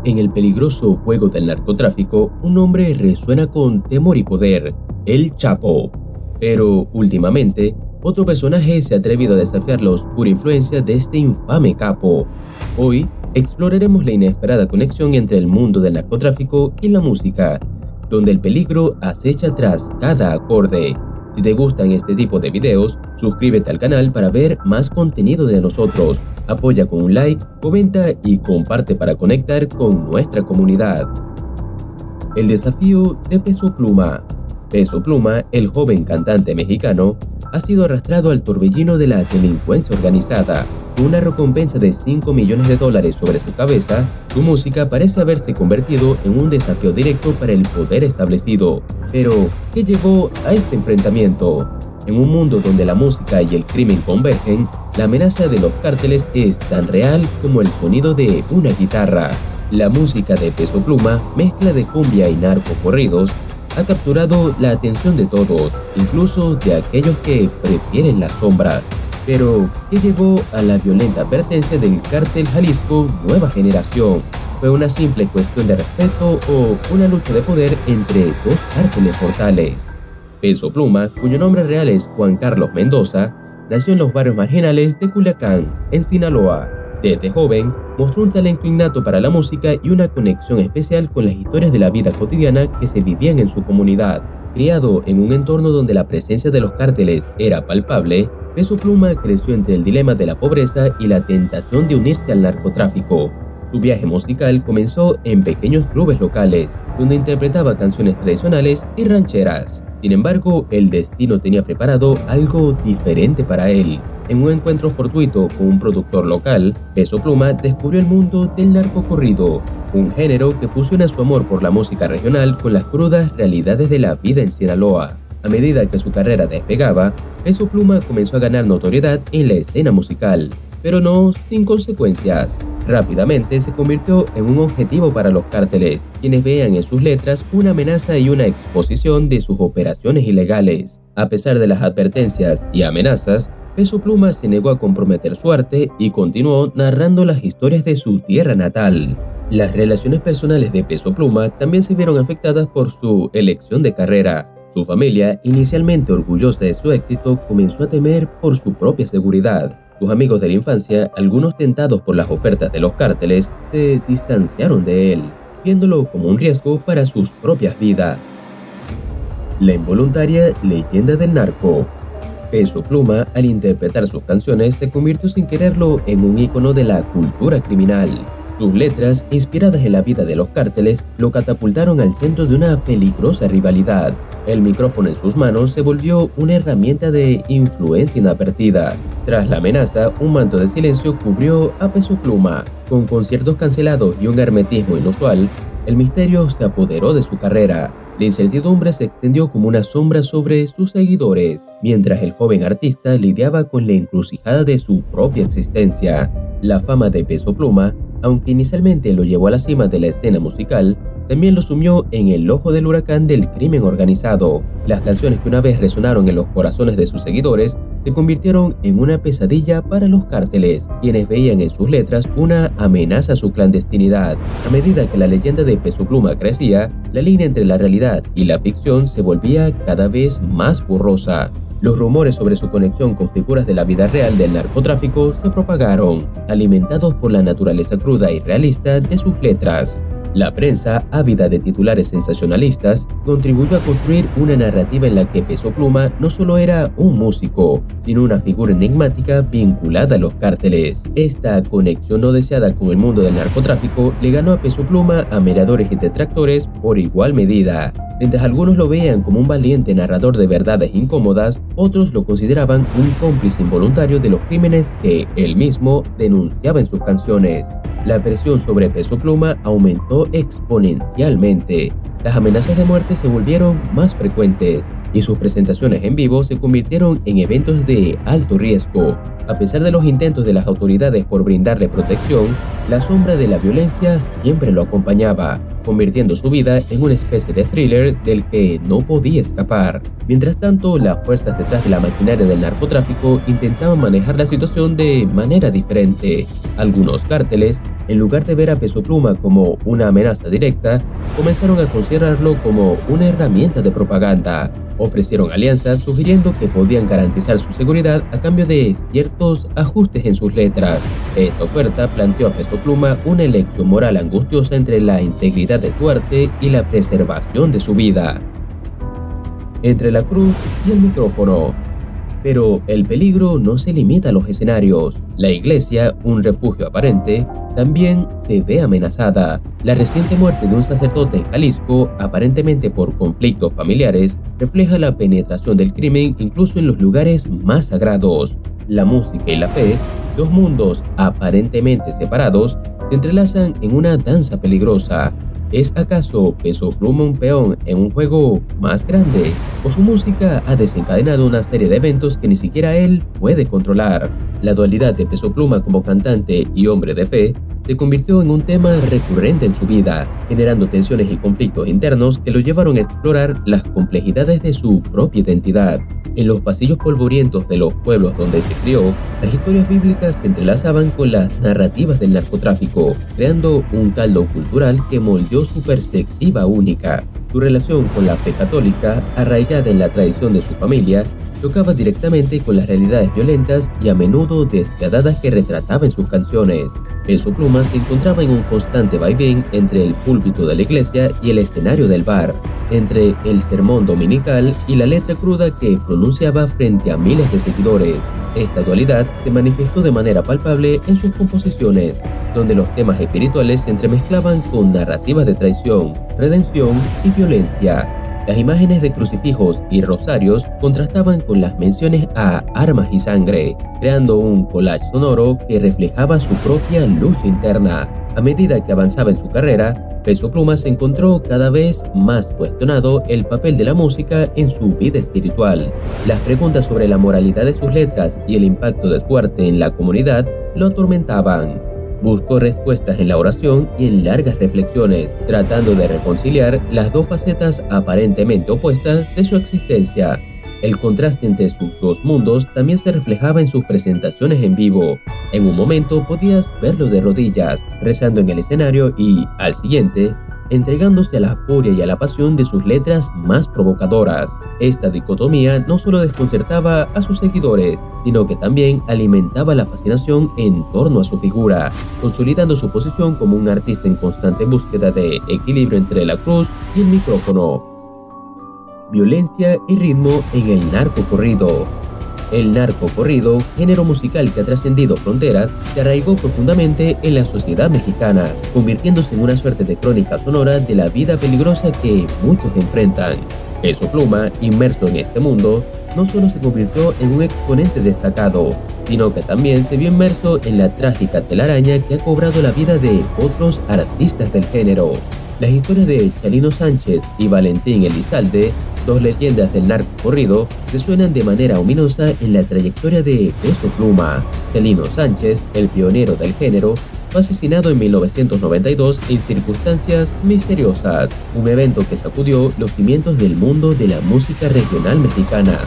En el peligroso juego del narcotráfico, un nombre resuena con temor y poder: El Chapo. Pero, últimamente, otro personaje se ha atrevido a desafiar la oscura influencia de este infame capo. Hoy, exploraremos la inesperada conexión entre el mundo del narcotráfico y la música, donde el peligro acecha tras cada acorde. Si te gustan este tipo de videos, suscríbete al canal para ver más contenido de nosotros. Apoya con un like, comenta y comparte para conectar con nuestra comunidad. El desafío de Peso Pluma. Peso Pluma, el joven cantante mexicano, ha sido arrastrado al torbellino de la delincuencia organizada. Con una recompensa de $5 millones sobre su cabeza, su música parece haberse convertido en un desafío directo para el poder establecido. Pero, ¿qué llevó a este enfrentamiento? En un mundo donde la música y el crimen convergen, la amenaza de los cárteles es tan real como el sonido de una guitarra. La música de Peso Pluma, mezcla de cumbia y narcocorridos, ha capturado la atención de todos, incluso de aquellos que prefieren las sombras. Pero, ¿qué llevó a la violenta advertencia del cártel Jalisco Nueva Generación? ¿Fue una simple cuestión de respeto o una lucha de poder entre dos cárteles mortales? Peso Pluma, cuyo nombre real es Juan Carlos Mendoza, nació en los barrios marginales de Culiacán, en Sinaloa. Desde joven, mostró un talento innato para la música y una conexión especial con las historias de la vida cotidiana que se vivían en su comunidad. Criado en un entorno donde la presencia de los cárteles era palpable, Peso Pluma creció entre el dilema de la pobreza y la tentación de unirse al narcotráfico. Su viaje musical comenzó en pequeños clubes locales, donde interpretaba canciones tradicionales y rancheras. Sin embargo, el destino tenía preparado algo diferente para él. En un encuentro fortuito con un productor local, Peso Pluma descubrió el mundo del narcocorrido, un género que fusiona su amor por la música regional con las crudas realidades de la vida en Sinaloa. A medida que su carrera despegaba, Peso Pluma comenzó a ganar notoriedad en la escena musical, pero no sin consecuencias. Rápidamente se convirtió en un objetivo para los cárteles, quienes veían en sus letras una amenaza y una exposición de sus operaciones ilegales. A pesar de las advertencias y amenazas, Peso Pluma se negó a comprometer su arte y continuó narrando las historias de su tierra natal. Las relaciones personales de Peso Pluma también se vieron afectadas por su elección de carrera. Su familia, inicialmente orgullosa de su éxito, comenzó a temer por su propia seguridad. Sus amigos de la infancia, algunos tentados por las ofertas de los cárteles, se distanciaron de él, viéndolo como un riesgo para sus propias vidas. La involuntaria leyenda del narco. Peso Pluma, al interpretar sus canciones, se convirtió sin quererlo en un ícono de la cultura criminal. Sus letras, inspiradas en la vida de los cárteles, lo catapultaron al centro de una peligrosa rivalidad. El micrófono en sus manos se volvió una herramienta de influencia inadvertida. Tras la amenaza, un manto de silencio cubrió a Peso Pluma. Con conciertos cancelados y un hermetismo inusual, el misterio se apoderó de su carrera. La incertidumbre se extendió como una sombra sobre sus seguidores, mientras el joven artista lidiaba con la encrucijada de su propia existencia. La fama de Peso Pluma, aunque inicialmente lo llevó a la cima de la escena musical, también lo sumió en el ojo del huracán del crimen organizado. Las canciones que una vez resonaron en los corazones de sus seguidores se convirtieron en una pesadilla para los cárteles, quienes veían en sus letras una amenaza a su clandestinidad. A medida que la leyenda de Peso Pluma crecía, la línea entre la realidad y la ficción se volvía cada vez más borrosa. Los rumores sobre su conexión con figuras de la vida real del narcotráfico se propagaron, alimentados por la naturaleza cruda y realista de sus letras. La prensa, ávida de titulares sensacionalistas, contribuyó a construir una narrativa en la que Peso Pluma no solo era un músico, sino una figura enigmática vinculada a los cárteles. Esta conexión no deseada con el mundo del narcotráfico le ganó a Peso Pluma a admiradores y detractores por igual medida. Mientras algunos lo veían como un valiente narrador de verdades incómodas, otros lo consideraban un cómplice involuntario de los crímenes que él mismo denunciaba en sus canciones. La presión sobre Peso Pluma aumentó exponencialmente. Las amenazas de muerte se volvieron más frecuentes y sus presentaciones en vivo se convirtieron en eventos de alto riesgo. A pesar de los intentos de las autoridades por brindarle protección, la sombra de la violencia siempre lo acompañaba, convirtiendo su vida en una especie de thriller del que no podía escapar. Mientras tanto, las fuerzas detrás de la maquinaria del narcotráfico intentaban manejar la situación de manera diferente. Algunos cárteles En lugar de ver a Peso Pluma como una amenaza directa, comenzaron a considerarlo como una herramienta de propaganda. Ofrecieron alianzas sugiriendo que podían garantizar su seguridad a cambio de ciertos ajustes en sus letras. Esta oferta planteó a Peso Pluma una elección moral angustiosa entre la integridad de su arte y la preservación de su vida. Entre la cruz y el micrófono. Pero el peligro no se limita a los escenarios. La iglesia, un refugio aparente, también se ve amenazada. La reciente muerte de un sacerdote en Jalisco, aparentemente por conflictos familiares, refleja la penetración del crimen incluso en los lugares más sagrados. La música y la fe, dos mundos aparentemente separados, se entrelazan en una danza peligrosa. ¿Es acaso Peso Pluma un peón en un juego más grande? ¿O su música ha desencadenado una serie de eventos que ni siquiera él puede controlar? La dualidad de Peso Pluma como cantante y hombre de fe se convirtió en un tema recurrente en su vida, generando tensiones y conflictos internos que lo llevaron a explorar las complejidades de su propia identidad. En los pasillos polvorientos de los pueblos donde se crió, las historias bíblicas se entrelazaban con las narrativas del narcotráfico, creando un caldo cultural que moldeó su perspectiva única. Su relación con la fe católica, arraigada en la tradición de su familia, tocaba directamente con las realidades violentas y a menudo despiadadas que retrataba en sus canciones. Peso Pluma se encontraba en un constante vaivén entre el púlpito de la iglesia y el escenario del bar, entre el sermón dominical y la letra cruda que pronunciaba frente a miles de seguidores. Esta dualidad se manifestó de manera palpable en sus composiciones, donde los temas espirituales se entremezclaban con narrativas de traición, redención y violencia. Las imágenes de crucifijos y rosarios contrastaban con las menciones a armas y sangre, creando un collage sonoro que reflejaba su propia lucha interna. A medida que avanzaba en su carrera, Peso Pluma se encontró cada vez más cuestionado el papel de la música en su vida espiritual. Las preguntas sobre la moralidad de sus letras y el impacto de su arte en la comunidad lo atormentaban. Buscó respuestas en la oración y en largas reflexiones, tratando de reconciliar las dos facetas aparentemente opuestas de su existencia. El contraste entre sus dos mundos también se reflejaba en sus presentaciones en vivo. En un momento podías verlo de rodillas, rezando en el escenario y, al siguiente, entregándose a la furia y a la pasión de sus letras más provocadoras. Esta dicotomía no solo desconcertaba a sus seguidores, sino que también alimentaba la fascinación en torno a su figura, consolidando su posición como un artista en constante búsqueda de equilibrio entre la cruz y el micrófono. Violencia y ritmo en el narcocorrido. El narcocorrido, género musical que ha trascendido fronteras, se arraigó profundamente en la sociedad mexicana, convirtiéndose en una suerte de crónica sonora de la vida peligrosa que muchos enfrentan. Peso Pluma, inmerso en este mundo, no solo se convirtió en un exponente destacado, sino que también se vio inmerso en la trágica telaraña que ha cobrado la vida de otros artistas del género. Las historias de Chalino Sánchez y Valentín Elizalde, dos leyendas del narcocorrido, resuenan de manera ominosa en la trayectoria de Peso Pluma. Chalino Sánchez, el pionero del género, fue asesinado en 1992 en circunstancias misteriosas, un evento que sacudió los cimientos del mundo de la música regional mexicana.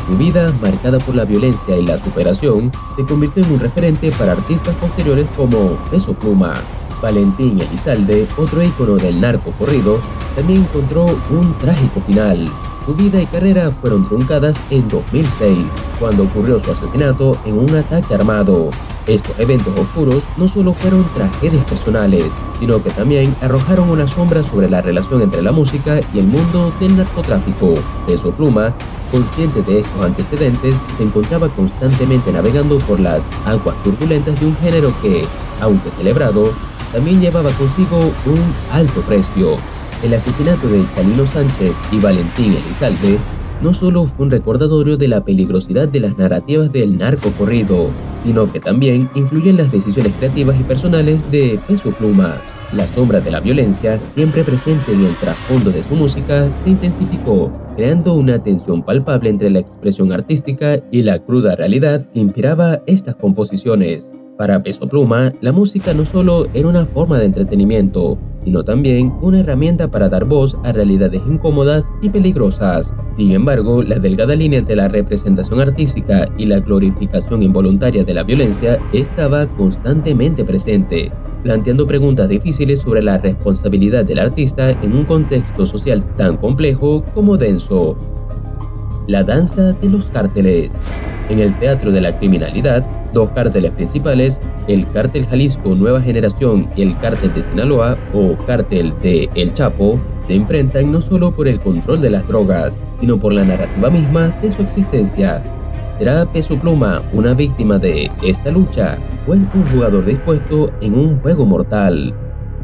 Su vida, marcada por la violencia y la superación, se convirtió en un referente para artistas posteriores como Peso Pluma. Valentín Elizalde, otro ícono del narcocorrido, también encontró un trágico final. Su vida y carrera fueron truncadas en 2006, cuando ocurrió su asesinato en un ataque armado. Estos eventos oscuros no solo fueron tragedias personales, sino que también arrojaron una sombra sobre la relación entre la música y el mundo del narcotráfico. Peso Pluma, consciente de estos antecedentes, se encontraba constantemente navegando por las aguas turbulentas de un género que, aunque celebrado, también llevaba consigo un alto precio. El asesinato de Chalino Sánchez y Valentín Elizalde no solo fue un recordatorio de la peligrosidad de las narrativas del narcocorrido, sino que también influyó en las decisiones creativas y personales de Peso Pluma. La sombra de la violencia, siempre presente en el trasfondo de su música, se intensificó, creando una tensión palpable entre la expresión artística y la cruda realidad que inspiraba estas composiciones. Para Peso Pluma, la música no solo era una forma de entretenimiento, sino también una herramienta para dar voz a realidades incómodas y peligrosas. Sin embargo, la delgada línea entre la representación artística y la glorificación involuntaria de la violencia estaba constantemente presente, planteando preguntas difíciles sobre la responsabilidad del artista en un contexto social tan complejo como denso. La danza de los cárteles. En el teatro de la criminalidad, dos cárteles principales, el Cártel Jalisco Nueva Generación y el Cártel de Sinaloa o Cártel de El Chapo, se enfrentan no solo por el control de las drogas, sino por la narrativa misma de su existencia. ¿Será Peso Pluma una víctima de esta lucha o es un jugador dispuesto en un juego mortal?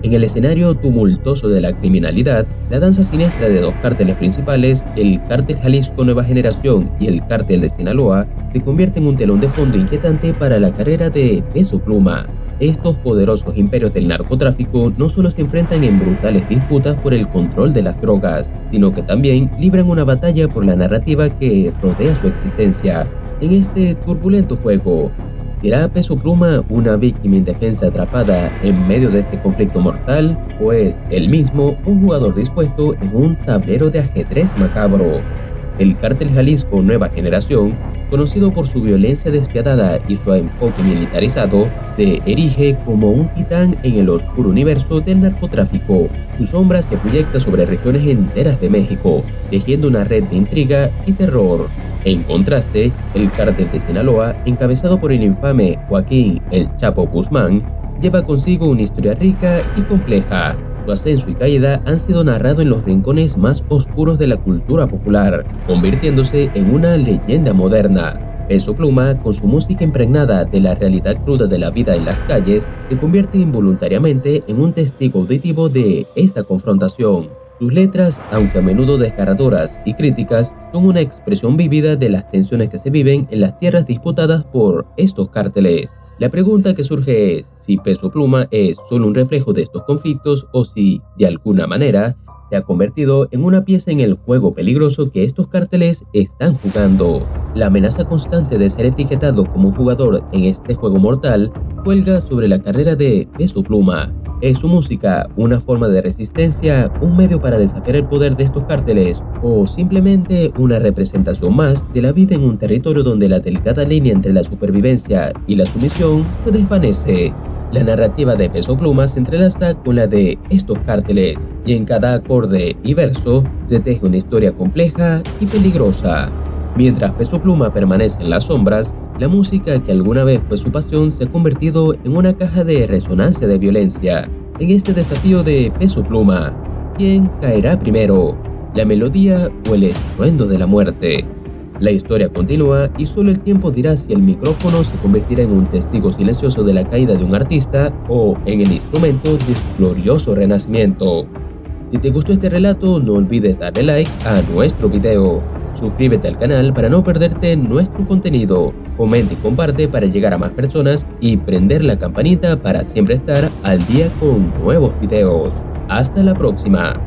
En el escenario tumultuoso de la criminalidad, la danza siniestra de dos cárteles principales, el Cártel Jalisco Nueva Generación y el Cártel de Sinaloa, se convierte en un telón de fondo inquietante para la carrera de Peso Pluma. Estos poderosos imperios del narcotráfico no solo se enfrentan en brutales disputas por el control de las drogas, sino que también libran una batalla por la narrativa que rodea su existencia. En este turbulento juego, ¿será Peso Pluma una víctima indefensa atrapada en medio de este conflicto mortal? ¿O es él mismo un jugador dispuesto en un tablero de ajedrez macabro? El Cártel Jalisco Nueva Generación, conocido por su violencia despiadada y su enfoque militarizado, se erige como un titán en el oscuro universo del narcotráfico. Su sombra se proyecta sobre regiones enteras de México, tejiendo una red de intriga y terror. En contraste, el Cártel de Sinaloa, encabezado por el infame Joaquín El Chapo Guzmán, lleva consigo una historia rica y compleja. Su ascenso y caída han sido narrados en los rincones más oscuros de la cultura popular, convirtiéndose en una leyenda moderna. Peso Pluma, con su música impregnada de la realidad cruda de la vida en las calles, se convierte involuntariamente en un testigo auditivo de esta confrontación. Sus letras, aunque a menudo desgarradoras y críticas, son una expresión vívida de las tensiones que se viven en las tierras disputadas por estos cárteles. La pregunta que surge es si Peso Pluma es solo un reflejo de estos conflictos o si, de alguna manera, se ha convertido en una pieza en el juego peligroso que estos cárteles están jugando. La amenaza constante de ser etiquetado como un jugador en este juego mortal cuelga sobre la carrera de Peso Pluma. ¿Es su música una forma de resistencia, un medio para desafiar el poder de estos cárteles, o simplemente una representación más de la vida en un territorio donde la delgada línea entre la supervivencia y la sumisión se desvanece? La narrativa de Peso Pluma se entrelaza con la de estos cárteles, y en cada acorde y verso se teje una historia compleja y peligrosa. Mientras Peso Pluma permanece en las sombras, la música que alguna vez fue su pasión se ha convertido en una caja de resonancia de violencia. En este desafío de Peso Pluma, ¿quién caerá primero? ¿La melodía o el estruendo de la muerte? La historia continúa y solo el tiempo dirá si el micrófono se convertirá en un testigo silencioso de la caída de un artista o en el instrumento de su glorioso renacimiento. Si te gustó este relato, no olvides darle like a nuestro video. Suscríbete al canal para no perderte nuestro contenido. Comenta y comparte para llegar a más personas y prender la campanita para siempre estar al día con nuevos videos. Hasta la próxima.